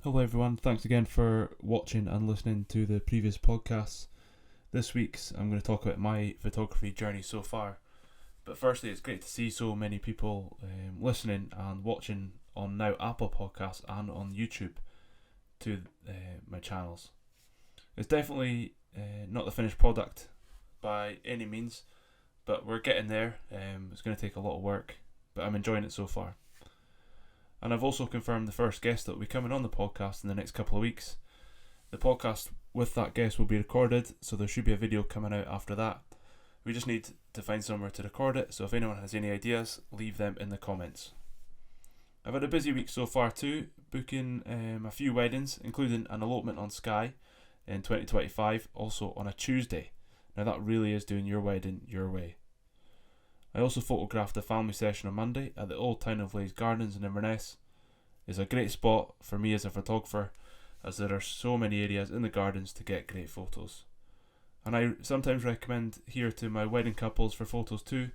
Hello, everyone. Thanks again for watching and listening to the previous podcasts. This week's I'm going to talk about my photography journey so far. But firstly, it's great to see so many people listening and watching on now Apple Podcasts and on YouTube to my channels. It's definitely not the finished product by any means, but we're getting there. It's going to take a lot of work, but I'm enjoying it so far. And I've also confirmed the first guest that will be coming on the podcast in the next couple of weeks. The podcast with that guest will be recorded, so there should be a video coming out after that. We just need to find somewhere to record it, so if anyone has any ideas, leave them in the comments. I've had a busy week so far too, booking a few weddings, including an elopement on Skye in 2025, also on a Tuesday. Now that really is doing your wedding your way. I also photographed a family session on Monday at the Old Town of Leys Gardens in Inverness. It's a great spot for me as a photographer, as there are so many areas in the gardens to get great photos. And I sometimes recommend here to my wedding couples for photos too.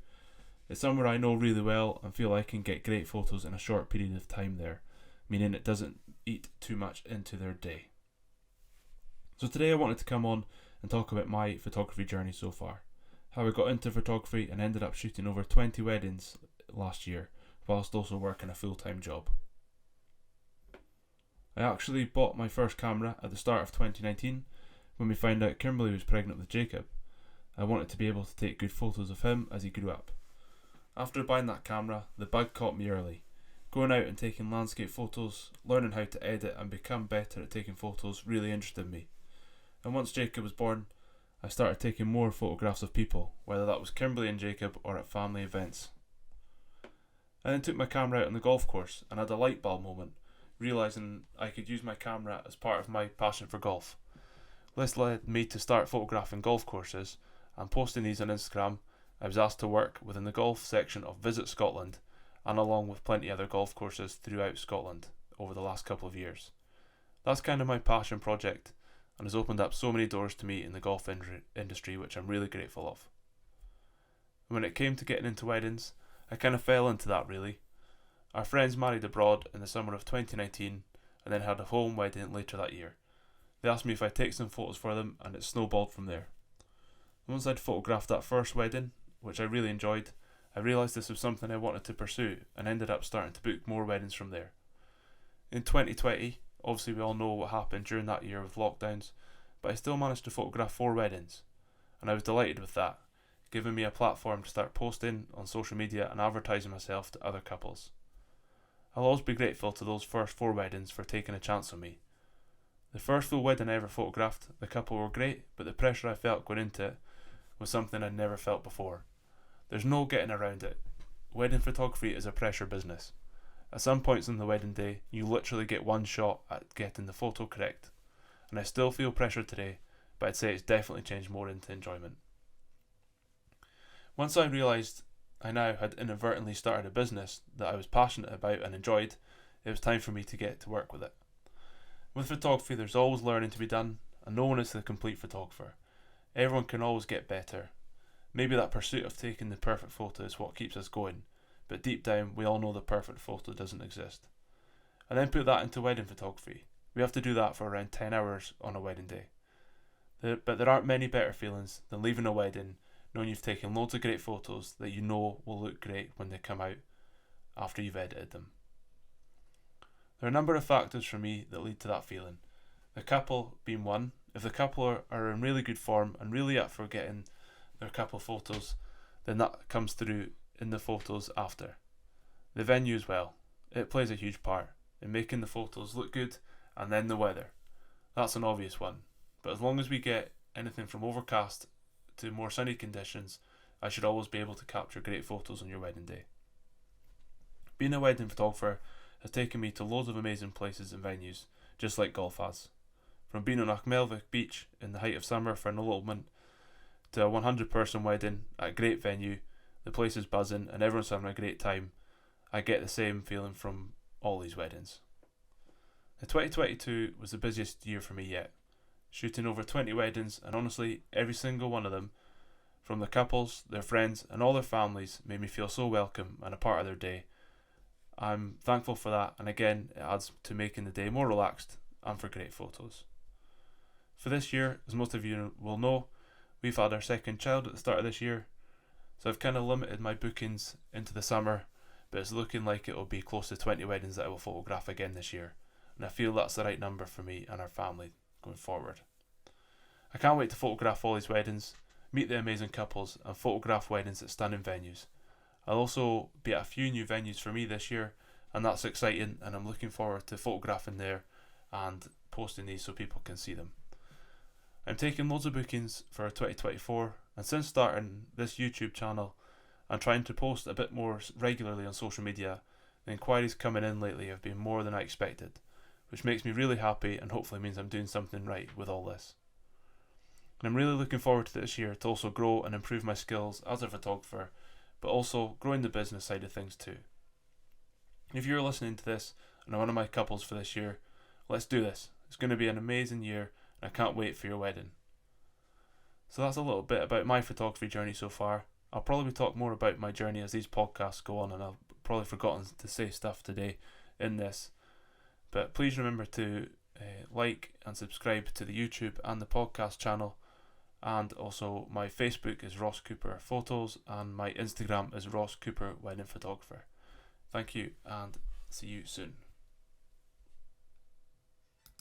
It's somewhere I know really well and feel I can get great photos in a short period of time there, meaning it doesn't eat too much into their day. So today I wanted to come on and talk about my photography journey so far. How I got into photography and ended up shooting over 20 weddings last year, whilst also working a full-time job. I actually bought my first camera at the start of 2019 when we found out Kimberly was pregnant with Jacob. I wanted to be able to take good photos of him as he grew up. After buying that camera, the bug caught me early. Going out and taking landscape photos, learning how to edit and become better at taking photos really interested me. And once Jacob was born, I started taking more photographs of people, whether that was Kimberly and Jacob or at family events. I then took my camera out on the golf course and had a light bulb moment, realising I could use my camera as part of my passion for golf. This led me to start photographing golf courses and posting these on Instagram. I was asked to work within the golf section of Visit Scotland and along with plenty other golf courses throughout Scotland over the last couple of years. That's kind of my passion project and has opened up so many doors to me in the golf industry, which I'm really grateful of. When it came to getting into weddings, I kind of fell into that really. Our friends married abroad in the summer of 2019 and then had a home wedding later that year. They asked me if I'd take some photos for them and it snowballed from there. Once I'd photographed that first wedding, which I really enjoyed, I realised this was something I wanted to pursue and ended up starting to book more weddings from there. In 2020, obviously we all know what happened during that year with lockdowns, but I still managed to photograph 4 weddings, and I was delighted with that, giving me a platform to start posting on social media and advertising myself to other couples. I'll always be grateful to those first 4 weddings for taking a chance on me. The first full wedding I ever photographed, the couple were great, but the pressure I felt going into it was something I'd never felt before. There's no getting around it. Wedding photography is a pressure business. At some points on the wedding day, you literally get one shot at getting the photo correct. And I still feel pressure today, but I'd say it's definitely changed more into enjoyment. Once I realised I now had inadvertently started a business that I was passionate about and enjoyed, it was time for me to get to work with it. With photography, there's always learning to be done, and no one is the complete photographer. Everyone can always get better. Maybe that pursuit of taking the perfect photo is what keeps us going, but deep down we all know the perfect photo doesn't exist. And then put that into wedding photography. We have to do that for around 10 hours on a wedding day. But there aren't many better feelings than leaving a wedding knowing you've taken loads of great photos that you know will look great when they come out after you've edited them. There are a number of factors for me that lead to that feeling. The couple being one. If the couple are in really good form and really up for getting their couple photos, then that comes through in the photos after. The venue as well. It plays a huge part in making the photos look good, and then the weather. That's an obvious one, but as long as we get anything from overcast to more sunny conditions, I should always be able to capture great photos on your wedding day. Being a wedding photographer has taken me to loads of amazing places and venues, just like golf has. From being on Achmelvich Beach in the height of summer for an elopement, to a 100-person wedding at a great venue, the place is buzzing and everyone's having a great time. I get the same feeling from all these weddings. 2022 was the busiest year for me yet, shooting over 20 weddings, and honestly every single one of them, from the couples, their friends and all their families, made me feel so welcome and a part of their day. I'm thankful for that, and again it adds to making the day more relaxed and for great photos. For this year, as most of you will know, we've had our second child at the start of this year, so I've kind of limited my bookings into the summer, but it's looking like it will be close to 20 weddings that I will photograph again this year, and I feel that's the right number for me and our family going forward. I can't wait to photograph all these weddings, meet the amazing couples, and photograph weddings at stunning venues. I'll also be at a few new venues for me this year, and that's exciting, and I'm looking forward to photographing there and posting these so people can see them. I'm taking loads of bookings for 2024, and since starting this YouTube channel and trying to post a bit more regularly on social media, the inquiries coming in lately have been more than I expected, which makes me really happy and hopefully means I'm doing something right with all this. And I'm really looking forward to this year to also grow and improve my skills as a photographer, but also growing the business side of things too. If you're listening to this and are one of my couples for this year, let's do this. It's going to be an amazing year, and I can't wait for your wedding. So that's a little bit about my photography journey so far. I'll probably talk more about my journey as these podcasts go on, and I've probably forgotten to say stuff today in this. But please remember to like and subscribe to the YouTube and the podcast channel, and also my Facebook is Ross Cooper Photos and my Instagram is Ross Cooper Wedding Photographer. Thank you and see you soon.